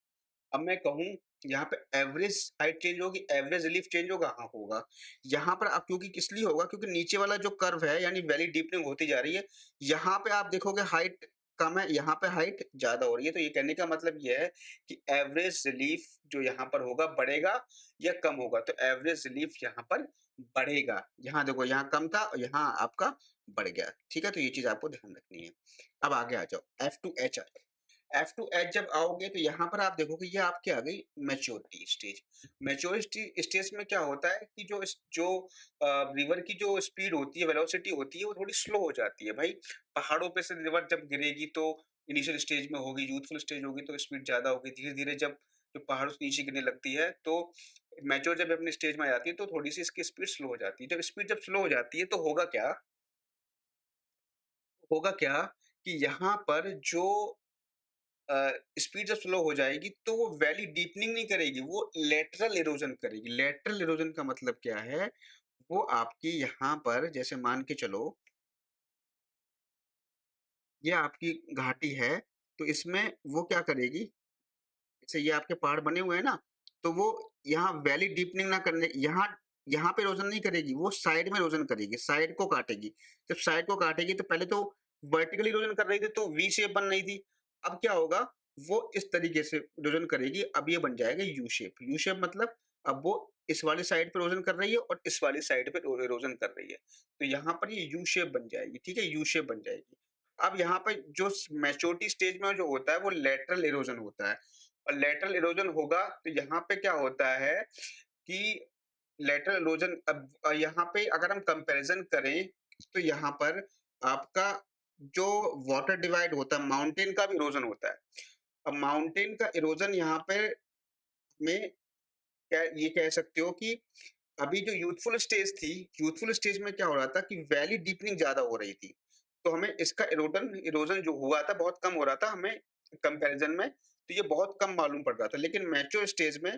अब मैं कहूँ यहाँ पे एवरेज हाइट चेंज होगी, एवरेज रिलीफ चेंज होगा? हाँ, होगा। यहाँ पर आप क्योंकि किस लिए होगा, क्योंकि नीचे वाला जो कर्व है यानी वैली डीपनिंग होती जा रही है, यहाँ पे आप देखोगे हाइट कम है, यहाँ पे हाइट ज़्यादा हो रही है। तो ये कहने का मतलब ये है कि एवरेज रिलीफ जो यहाँ पर होगा बढ़ेगा या कम होगा? तो एवरेज रिलीफ यहाँ पर बढ़ेगा। यहाँ देखो, यहाँ कम था और यहाँ आपका बढ़ गया। ठीक है? तो ये चीज़ आपको ध्यान रखनी है। अब आगे आ जाओ, एफ टू एच आ जाओ। एफ टू एच जब आओगे तो यहाँ पर आप देखोगे ये आपकी आ गई मैच्योरिटी स्टेज। मैच्योरिटी स्टेज में क्या होता है कि जो रिवर की जो स्पीड होती है, वेलोसिटी होती है, वो थोड़ी स्लो हो जाती है भाई। पहाड़ों पे से रिवर जब गिरेगी तो इनिशियल स्टेज में होगी, यूथफुल स्टेज होगी तो स्पीड ज्यादा होगी, धीरे धीरे जब जो पहाड़ों से नीचे गिरने लगती है तो मैच्योर जब अपने स्टेज में आ जाती है तो थोड़ी सी इसकी स्पीड स्लो हो जाती है। जब स्लो हो जाती है तो होगा क्या कि यहाँ पर जो स्पीड जब स्लो हो जाएगी तो वो वैली डीपनिंग नहीं करेगी, वो लेटरल इरोजन करेगी। लेटरल इरोजन का मतलब क्या है? वो आपकी यहाँ पर जैसे मान के चलो, ये आपकी घाटी है, तो इसमें वो क्या करेगी, जैसे ये आपके पहाड़ बने हुए हैं ना, तो वो यहाँ वैली डीपनिंग ना करने, यहाँ यहाँ पे इरोजन नहीं करेगी, वो साइड में इरोजन करेगी, साइड को काटेगी। जब साइड को काटेगी तो पहले तो वर्टिकली इरोजन कर रही थी तो वी शेप बन रही थी। अब क्या होगा, वो इस तरीके से इरोजन करेगी, अब ये बन जाएगा यू शेप। यू शेप मतलब अब वो इस वाली साइड पे इरोजन कर रही है और इस वाली साइड पे इरोजन कर रही है। तो यहाँ पर ये यू शेप बन जाएगी, ठीक है? यू शेप बन जाएगी। अब यहाँ पे जो मैच्योरिटी स्टेज में जो होता है वो लेटरल इरोजन होता है। और लेटरल इरोजन होगा तो यहाँ पे क्या होता है कि लेटरल इरोजन, अब यहाँ पे अगर हम कंपैरिजन करें तो यहाँ पर आपका जो वाटर डिवाइड होता है, माउंटेन का भी इरोजन होता है। अब माउंटेन का इरोजन यहाँ पे में क्या ये कह सकते हो कि अभी जो यूथफुल स्टेज थी, यूथफुल स्टेज में क्या हो रहा था कि वैली डीपनिंग ज़्यादा हो रही थी। तो हमें इसका इरोजन जो हुआ था बहुत कम हो रहा था हमें कंपैरिजन में, तो ये बहुत कम मालूम पड़ रहा था। लेकिन मैच्योर स्टेज में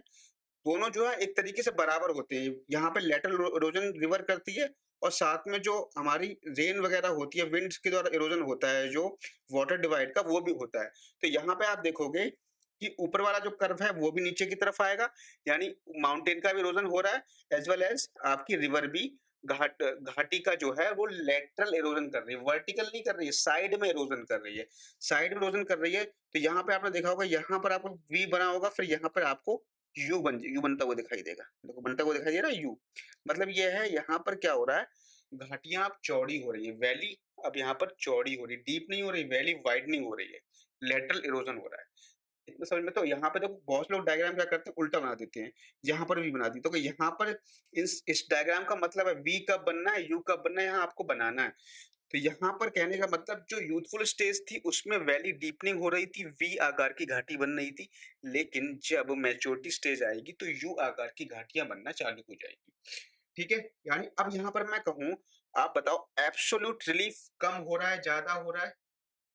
दोनों जो है एक तरीके से बराबर होते हैं। यहाँ पे लेटरल इरोजन रिवर करती है और साथ में जो हमारी रेन वगैरह होती है, विंड्स के द्वारा इरोजन होता है जो वाटर डिवाइड का, वो भी होता है। तो यहाँ पे आप देखोगे कि ऊपर वाला जो कर्व है वो भी नीचे की तरफ आएगा, यानी माउंटेन का भी इरोजन हो रहा है एज वेल एज आपकी रिवर भी घाटी का जो है वो लेटरल इरोजन कर रही है, वर्टिकल नहीं कर रही है, साइड में इरोजन कर रही है। साइड में इरोजन कर रही है तो यहाँ पे आपने देखा होगा, यहाँ पर आपको वी बना होगा, फिर यहाँ पर आपको यू बनता हुआ दिखाई देगा। देखो बनता हुआ दिखाई दे रहा है यू, मतलब ये है यहाँ पर क्या हो रहा है, घाटियां अब चौड़ी हो रही है, वैली अब यहाँ पर चौड़ी हो रही है, डीप नहीं हो रही, वैली वाइडनिंग हो रही है, लेटरल इरोजन हो रहा है। इतना समझ में? तो यहाँ पे देखो बहुत लोग डायग्राम क्या करते हैं, उल्टा बना देते हैं, यहाँ पर वी बना दी। तो यहाँ पर इस डायग्राम का मतलब है वी कब बनना है, यू कब बनना है, यहाँ आपको बनाना है। तो यहाँ पर कहने का मतलब जो यूथफुल स्टेज थी उसमें वैली डीपनिंग हो रही थी, वी आकार की घाटी बन रही थी। लेकिन जब मैच्योरिटी स्टेज आएगी तो यू आकार की घाटियां बनना चालू हो जाएगी। ठीक है? यानी अब यहाँ पर मैं कहूँ, आप बताओ एब्सोल्यूट रिलीफ कम हो रहा है, ज्यादा हो रहा है?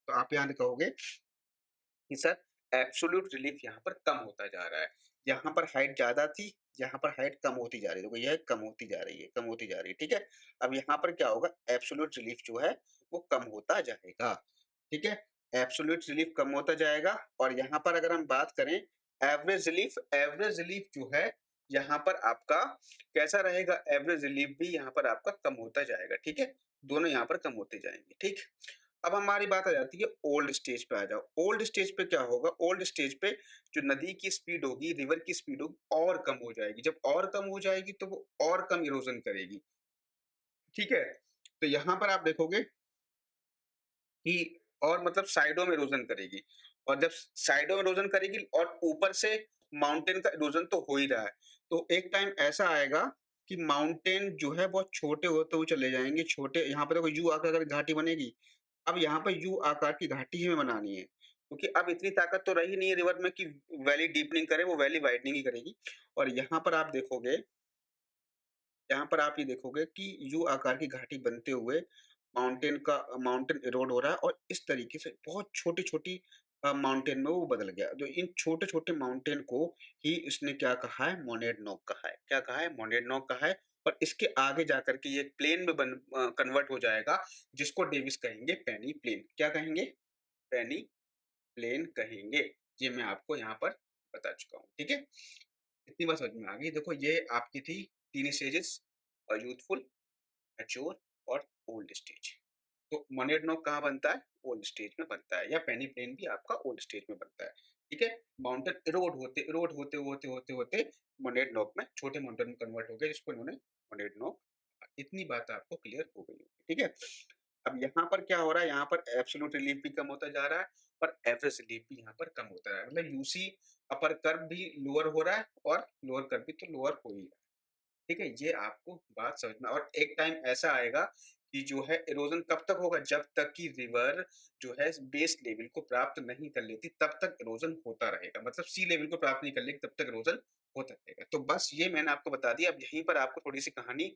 तो आप यहाँ कहोगे कि सर एब्सोल्यूट रिलीफ यहाँ पर कम होता जा रहा है। यहाँ पर हाइट ज़्यादा थी, यहाँ पर हाइट कम होती जा रही है। देखो यह कम होती जा रही है, कम होती जा रही है, ठीक है? अब यहाँ पर क्या होगा, एब्सोल्यूट रिलीफ जो है वो कम होता जाएगा, ठीक है? एब्सोल्यूट रिलीफ कम होता जाएगा। और यहाँ पर अगर हम बात करें एवरेज रिलीफ जो है यहाँ पर आपका कैसा रहेगा, एवरेज रिलीफ भी यहाँ पर आपका कम होता जाएगा, ठीक है? दोनों यहाँ पर कम होते जाएंगे, ठीक? अब हमारी बात आ जाती है ओल्ड स्टेज पे। आ जाओ, ओल्ड स्टेज पे क्या होगा, ओल्ड स्टेज पे जो नदी की स्पीड होगी, रिवर की स्पीड होगी और कम हो जाएगी। जब और कम हो जाएगी तो वो और कम इरोजन करेगी, ठीक है? तो यहाँ पर आप देखोगे कि और मतलब साइडों में इरोजन करेगी, और जब साइडों में इरोजन करेगी और ऊपर से माउंटेन का इरोजन तो हो ही रहा है। तो एक टाइम ऐसा आएगा कि माउंटेन जो है बहुत छोटे होते हुए चले जाएँगे, छोटे यहाँ पे देखो यू आकार की घाटी बनेगी। अब यहाँ पे यू आकार की घाटी हमें बनानी है, क्योंकि अब इतनी ताकत तो रही नहीं है रिवर में कि वैली डीपनिंग करे, वो वैली वाइडनिंग ही करेगी। और यहाँ पर आप ये देखोगे कि यू आकार की घाटी बनते हुए माउंटेन इरोड हो रहा है और इस तरीके से बहुत छोटी-छोटी माउंटेन में वो बदल गया। तो इन छोटे-छोटे माउंटेन को ही इसने क्या कहा है? मोनेडनॉक कहा है। क्या कहा है? मोनेडनॉक कहा है। और इसके आगे जाकर के ये एक प्लेन में कन्वर्ट हो जाएगा, जिसको डेविस कहेंगे पेनी प्लेन। क्या कहेंगे? पेनी प्लेन कहेंगे। ये मैं आपको यहाँ पर बता चुका हूँ, ठीक है? इतनी बात समझ में आ गई। देखो ये आपकी थी 3 स्टेजेस यूथफुल, मैच्योर और ओल्ड स्टेज। तो मोनेडनॉक कहाँ बनता है? ओल्ड स्टेज में बनता है, या पेनी प्लेन भी आपका ओल्ड स्टेज में बनता है। ठीक है? माउंटेन इरोड होते मोनेडनॉक में छोटे माउंटेन में कन्वर्ट हो गए, जिसको इन्होंने मोनेडनॉक कहा। इतनी बात आपको क्लियर हो गई होगी। ठीक है? अब यहाँ पर क्या हो रहा है? यहाँ पर एब्सोल्यूट रिलीफ भी कम होता जा रहा है और एवरेज रिलीफ भी यहाँ पर कम होता है। मतलब यूसी अपर कर्व भी लोअर हो रहा है और लोअर कर्व भी तो लोअर हो ही रहा है। ठीक है? ये आपको बात समझ में, और एक टाइम ऐसा आएगा कि जो है इरोजन कब तक होगा? जब तक कि रिवर जो है बेस लेवल को प्राप्त नहीं कर लेती, तब तक इरोजन होता रहेगा। मतलब सी लेवल को प्राप्त नहीं कर लेगी, तब तक इरोजन होता रहेगा। तो बस ये मैंने आपको बता दिया। अब यहीं पर आपको थोड़ी-सी कहानी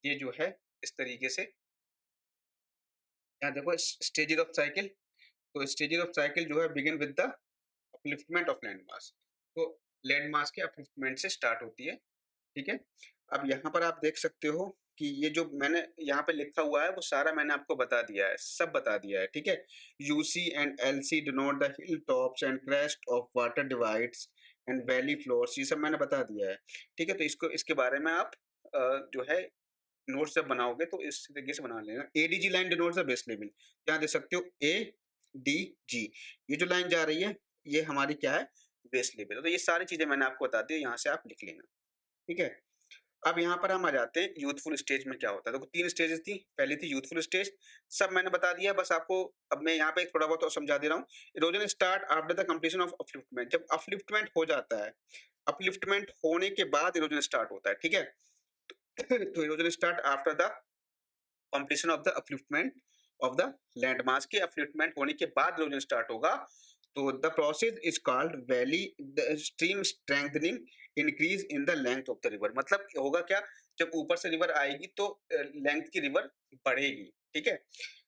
ये जो है इस तरीके से, यहाँ देखो स्टेजेस ऑफ साइकिल। तो स्टेजेस ऑफ साइकिल जो है begin with the upliftment of land mass. तो लैंड मास के अपलिफ्टमेंट से स्टार्ट होती है। ठीक है? अब यहाँ पर आप देख सकते हो कि ये जो मैंने यहाँ पे लिखा हुआ है वो सारा मैंने आपको बता दिया है, सब बता दिया है, ठीक है? UC and LC denote the hill tops and crest of water divides and valley floors, ये सब मैंने बता दिया है, ठीक है? तो इसको इसके बारे में आप जो है नोट्स जब बनाओगे तो इस तरीके से बना लेना। ADG line denotes the base level, यहाँ देख सकते हो एडीजी, ये जो लाइन जा रही है ये हमारी क्या है? Base level. तो ये सारी चीजें मैंने आपको बता दी, यहाँ से आप लिख लेना, ठीक है? अब यहाँ पर हम आ जाते हैं यूथफुल स्टेज में क्या होता है। देखो 3 स्टेजेस थी, पहली थी यूथफुल स्टेज, सब मैंने बता दिया। बस आपको अब मैं यहाँ पे थोड़ा बहुत और समझा दे रहा हूँ। Erosion start after the completion of upliftment, जब अपलिफ्टमेंट हो जाता है, अपलिफ्टमेंट होने के बाद इरोजन स्टार्ट होता है, ठीक है? तो erosion start after the completion of the upliftment of the land mass के अपलिफ्टमेंट होने के बाद इरोजन स्टार्ट होगा। तो the process is called valley the stream strengthening increase in the length of the river. मतलब होगा क्या? जब ऊपर से रिवर आएगी तो लेंथ की रिवर बढ़ेगी, ठीक है?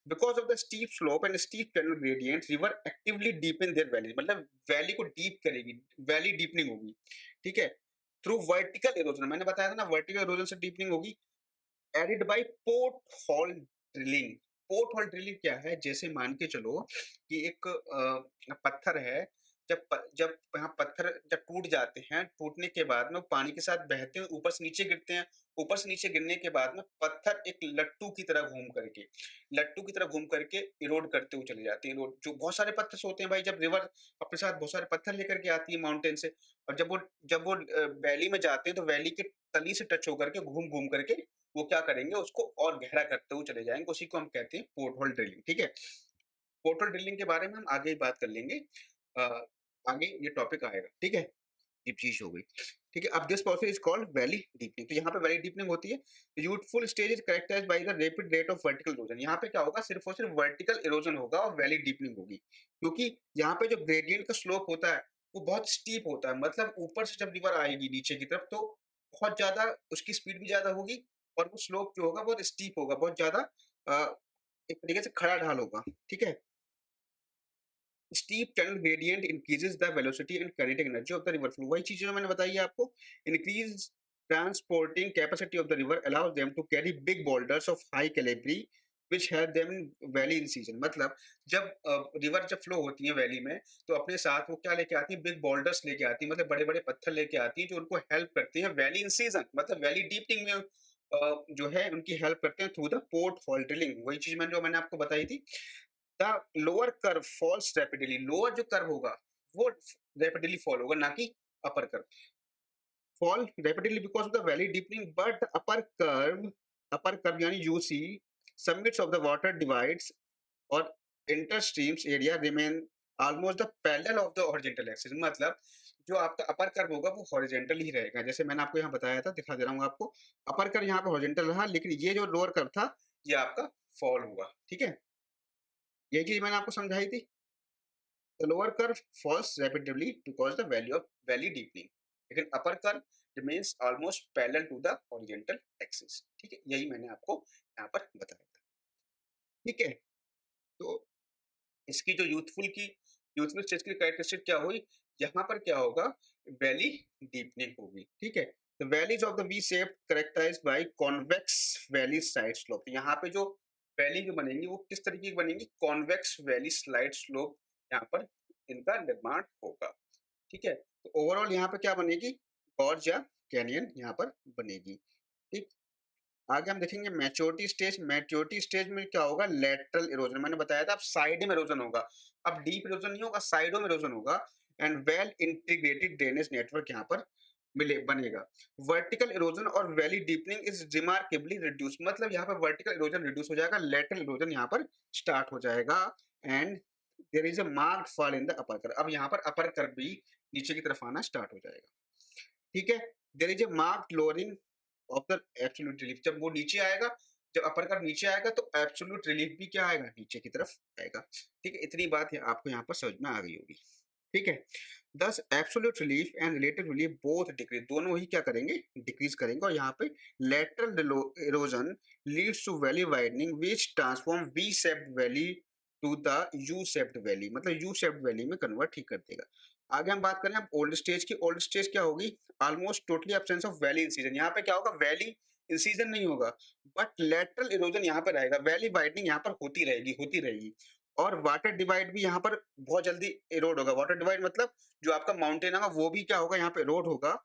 Because of the steep slope and steep tunnel gradient river actively deepen their valley, मतलब वैली को डीप करेगी, वैली डीपनिंग होगी, ठीक है? थ्रू वर्टिकल इरोजन, मैंने बताया था ना वर्टिकल इरोजन से डीपनिंग होगी, aided by port whole drilling. Port whole drilling क्या है? जैसे मान के चलो कि एक पत्थर है, जब यहाँ पत्थर जब टूट जाते हैं, टूटने के बाद में वो पानी के साथ बहते हैं, ऊपर से नीचे गिरते हैं। ऊपर से नीचे गिरने के बाद में पत्थर एक लट्टू की तरह घूम करके इरोड करते हुए चले जाते हैं। इरोड जो बहुत सारे पत्थर होते हैं भाई, जब रिवर अपने साथ बहुत सारे पत्थर लेकर के आती है माउंटेन से, और जब वो वैली में जाते हैं तो वैली के तली से टच होकर के घूम घूम करके वो क्या करेंगे? उसको और गहरा करते हुए चले जाएँगे। उसी को हम कहते हैं पोर्ट होल ड्रिलिंग, ठीक है? पोर्ट होल ड्रिलिंग के बारे में हम आगे ही बात कर लेंगे। अ, आगे ये टॉपिक आएगा, ठीक है? डीप चीज़ हो गई, ठीक है? अब this process is called valley deepening. तो यहाँ पे वैली डीपनिंग होती है। Youthful stage is characterised by the rapid rate of vertical erosion. यहाँ पे क्या होगा? सिर्फ़ और सिर्फ़ वर्टिकल इरोजन होगा और वैली डीपनिंग होगी। क्योंकि यहाँ पे जो ग्रेडिएंट का स्लोप होता है, वो बहुत स्टीप होता है। मतलब ऊपर से जब रिवर आएगी नीचे की तरफ तो बहुत ज़्यादा उसकी स्पीड भी ज़्यादा होगी और वो स्लोप जो होगा बहुत स्टीप होगा, बहुत ज़्यादा अ, एक तरीके से खड़ा ढाल होगा, ठीक है? Steep tunnel gradient increases the velocity and kinetic energy of the river flow. वही चीज़ जो मैंने बताई है आपको। Increase transporting capacity of the river allows them to carry big boulders of high calibre which help them in valley incision. मतलब जब river जब फ्लो होती है वैली में, तो अपने साथ वो क्या लेके आती है? बिग बोल्डर्स लेके आती है, मतलब बड़े-बड़े पत्थर लेके आती है जो उनको हेल्प करते हैं वैली इन सीजन, मतलब वैली डीपनिंग में जो है उनकी हेल्प करते हैं through the port hole drilling. वही चीज़ जो मैंने आपको बताई थी। The lower curve falls rapidly. Lower जो कर्व होगा वो रैपिडली फॉल होगा, ना कि upper curve. Fall rapidly because of the valley deepening, but upper curve यानी यूसी summits of the water divides और interstream area remain almost the parallel of the horizontal axis. मतलब जो आपका अपर कर्व होगा वो हॉरिजॉन्टल ही रहेगा। जैसे मैंने आपको यहाँ बताया था, दिखा दे रहा हूँ आपको। अपर कर्व यहाँ पे हॉरिजॉन्टल रहा, लेकिन ये जो लोअर कर्व था, ये आपका फॉल होगा, ठीक है? यही चीज़ मैंने आपको समझाई थी। The lower curve falls rapidly because the valley deepening, लेकिन upper curve remains almost parallel to the horizontal axis, ठीक है? यही मैंने आपको यहाँ पर बताया था, ठीक है? तो इसकी जो यूथफुल स्टेज की कैरेक्टरिस्टिक क्या हुई, यहाँ पर क्या होगा, वैली डीपनिंग होगी, ठीक है? The valleys of the V shape characterised by convex valley side slope. यहाँ पे जो वैली जो बनेंगी वो किस तरीके की बनेंगी, कॉन्वेक्स वैली स्लाइड स्लोप यहाँ पर इनका निर्माण होगा, ठीक है? तो ओवरऑल यहाँ पे क्या बनेगी, गॉर्ज या कैनियन यहाँ पर बनेगी, ठीक। आगे हम देखेंगे मैच्योरिटी स्टेज में क्या होगा, लेटरल इरोजन। मैंने बताया था अब साइड में इरोजन होगा, अब डीप इरोजन नहीं होगा, साइडों में इरोजन होगा। And well integrated drainage network यहाँ पर मिले बनेगा। वर्टिकल इरोजन और valley deepening is remarkably reduce, मतलब यहाँ पर वर्टिकल इरोजन रिड्यूस हो जाएगा, लेटरल इरोजन यहाँ पर स्टार्ट हो जाएगा। And there is a marked fall in the upper curve, अब यहाँ पर अपर कर्व भी नीचे की तरफ आना स्टार्ट हो जाएगा, ठीक है? There is a marked lowering of the absolute relief, जब वो नीचे आएगा, जब अपर कर्व नीचे आएगा तो एब्सोल्यूट रिलीफ भी क्या आएगा, नीचे की तरफ आएगा, ठीक है? इतनी बात है आपको यहाँ पर समझ में आ गई होगी, ठीक है? Thus absolute relief and relative relief both decrease, दोनों ही क्या करेंगे, डिक्रीज करेंगे। और यहाँ पे lateral erosion leads to valley widening which transform V shaped valley to the U shaped valley, मतलब यू शेप्ड वैली में कन्वर्ट ही कर देगा। आगे हम बात करें अब ओल्ड स्टेज की। ओल्ड स्टेज क्या होगी, almost totally absence of valley incision. यहाँ पे क्या होगा, वैली इंसीजन नहीं होगा, बट लेटरल इरोजन यहाँ पर आएगा, वैली वाइडनिंग यहाँ पर होती रहेगी। और वाटर डिवाइड भी यहाँ पर बहुत जल्दी इरोड होगा। वाटर डिवाइड मतलब जो आपका माउंटेन होगा वो भी क्या होगा, यहाँ पे इरोड होगा।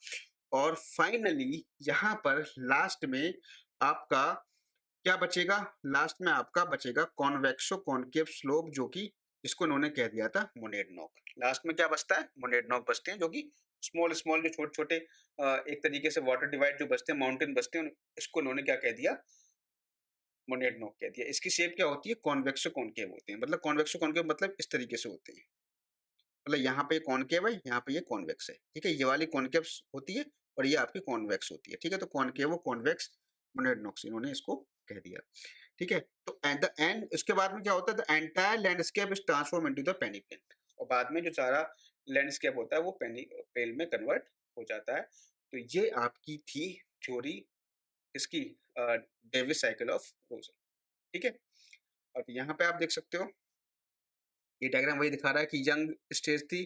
और फाइनली यहाँ पर लास्ट में आपका क्या बचेगा, लास्ट में आपका बचेगा कॉन्वेक्सो कॉन्केव स्लोप, जो कि इसको उन्होंने कह दिया था मोनेडनॉक। लास्ट में क्या बचता है, मोनेडनॉक बचते हैं, जो कि स्मॉल स्मॉल जो छोटे छोटे एक तरीके से वाटर डिवाइड जो बचते हैं, माउंटेन बचते हैं, इसको उन्होंने क्या कह दिया, मोनेडनॉक कह दिया। इसकी शेप क्या होती है, कॉन्वेक्सो कॉन्केव होते हैं, मतलब कॉन्वेक्सो कॉन्केव मतलब इस तरीके से होते हैं, मतलब यहाँ पे कॉन्केव है, यहाँ पे ये कॉन्वेक्स है, ठीक है? ये वाली कॉन्केव होती है और ये आपकी कॉन्वेक्स होती है, ठीक है? तो कॉन्केव कॉन्वेक्स मोनेडनॉक्स इन्होंने इसको कह दिया, ठीक है? तो एट द एंड इसके बाद में क्या होता है, the entire landscape is transform into the peneplain, और बाद में जो सारा लैंडस्केप होता है वो पेनी प्लेन में कन्वर्ट हो जाता है। तो ये आपकी थी थ्योरी इसकी, डेविस साइकिल ऑफ रोजन, ठीक है? और यहाँ पे आप देख सकते हो, ये डायग्राम वही दिखा रहा है कि यंग स्टेज थी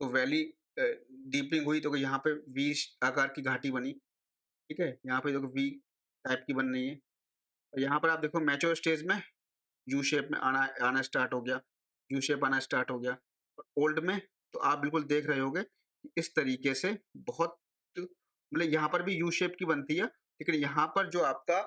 तो वैली डीपनिंग हुई तो यहाँ पे वी आकार की घाटी बनी, ठीक है? यहाँ पे देखो वी टाइप की बन रही है। और यहाँ पर आप देखो मैच्योर स्टेज में यू शेप में आना आना स्टार्ट हो गया, यू शेप आना स्टार्ट हो गया। और ओल्ड में तो आप बिल्कुल देख रहे होगे कि इस तरीके से बहुत, मतलब यहाँ पर भी यू शेप की बनती है, लेकिन यहाँ पर जो आपका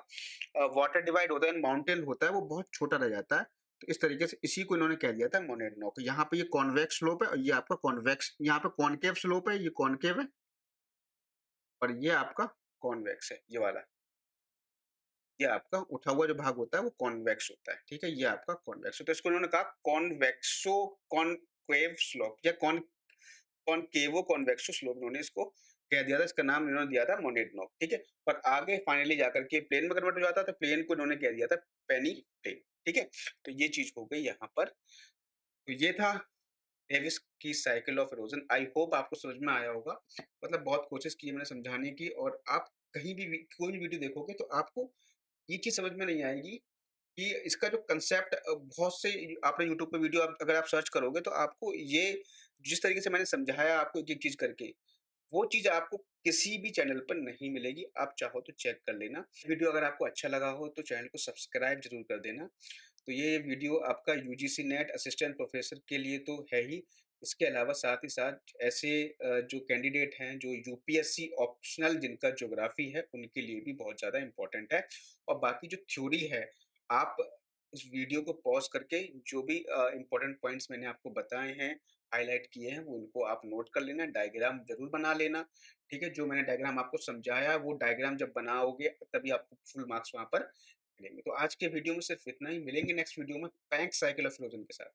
वाटर डिवाइड होता है, माउंटेन होता है, वो बहुत छोटा रह जाता है। तो इस तरीके से इसी को इन्होंने कह दिया था मोनेडनॉक। यहाँ पे ये कॉन्वेक्स स्लोप है और ये आपका कॉन्वेक्स, यहाँ पे कॉनकेव स्लोप है, ये कॉनकेव है और ये आपका कॉन्वेक्स है, ये वाला। ये आपका उठा हुआ जो भाग होता है वो कॉन्वेक्स होता है, ठीक है? ये आपका कॉन्वेक्स होता है। इसको उन्होंने कहा कॉन्वेक्सो कॉनकेव स्लोप या कॉनकेवो कॉन्वेक्सो स्लोप, उन्होंने इसको कह दिया था, इसका नाम इन्होंने दिया था मोनेडनॉक, ठीक है? पर आगे फाइनली जाकर के प्लेन में कन्वर्ट हो जाता है, तो प्लेन को इन्होंने कह दिया था पेनी प्लेन, ठीक है? तो ये चीज हो गई यहाँ पर। तो ये था डेविस की cycle of erosion. I hope आपको समझ में आया होगा। मतलब बहुत कोशिश की है मैंने समझाने की, और आप कहीं भी कोई भी वीडियो देखोगे तो आपको ये चीज समझ में नहीं आएगी कि इसका जो कंसेप्ट, बहुत से आपने यूट्यूब पे वीडियो अगर आप सर्च करोगे तो आपको ये जिस तरीके से मैंने समझाया आपको एक एक चीज करके, वो चीज आपको किसी भी चैनल पर नहीं मिलेगी। आप चाहो तो चेक कर लेना। वीडियो अगर आपको अच्छा लगा हो तो चैनल को सब्सक्राइब जरूर कर देना। तो ये वीडियो आपका यूजीसी नेट असिस्टेंट प्रोफेसर के लिए तो है ही, इसके अलावा साथ ही साथ ऐसे जो कैंडिडेट हैं जो यूपीएससी ऑप्शनल जिनका ज्योग्राफी है उनके लिए भी बहुत ज़्यादा इम्पोर्टेंट है। और बाकी जो थ्योरी है, आप इस वीडियो को पॉज करके जो भी इम्पोर्टेंट पॉइंट्स मैंने आपको बताए हैं, हाईलाइट किए हैं, वो उनको आप नोट कर लेना, डायग्राम जरूर बना लेना, ठीक है? जो मैंने डायग्राम आपको समझाया वो डायग्राम जब बनाओगे तभी आपको फुल मार्क्स वहाँ पर मिलेंगे। तो आज के वीडियो में सिर्फ इतना ही, मिलेंगे नेक्स्ट वीडियो में पैंक साइकिल ऑफ इरोजन के साथ।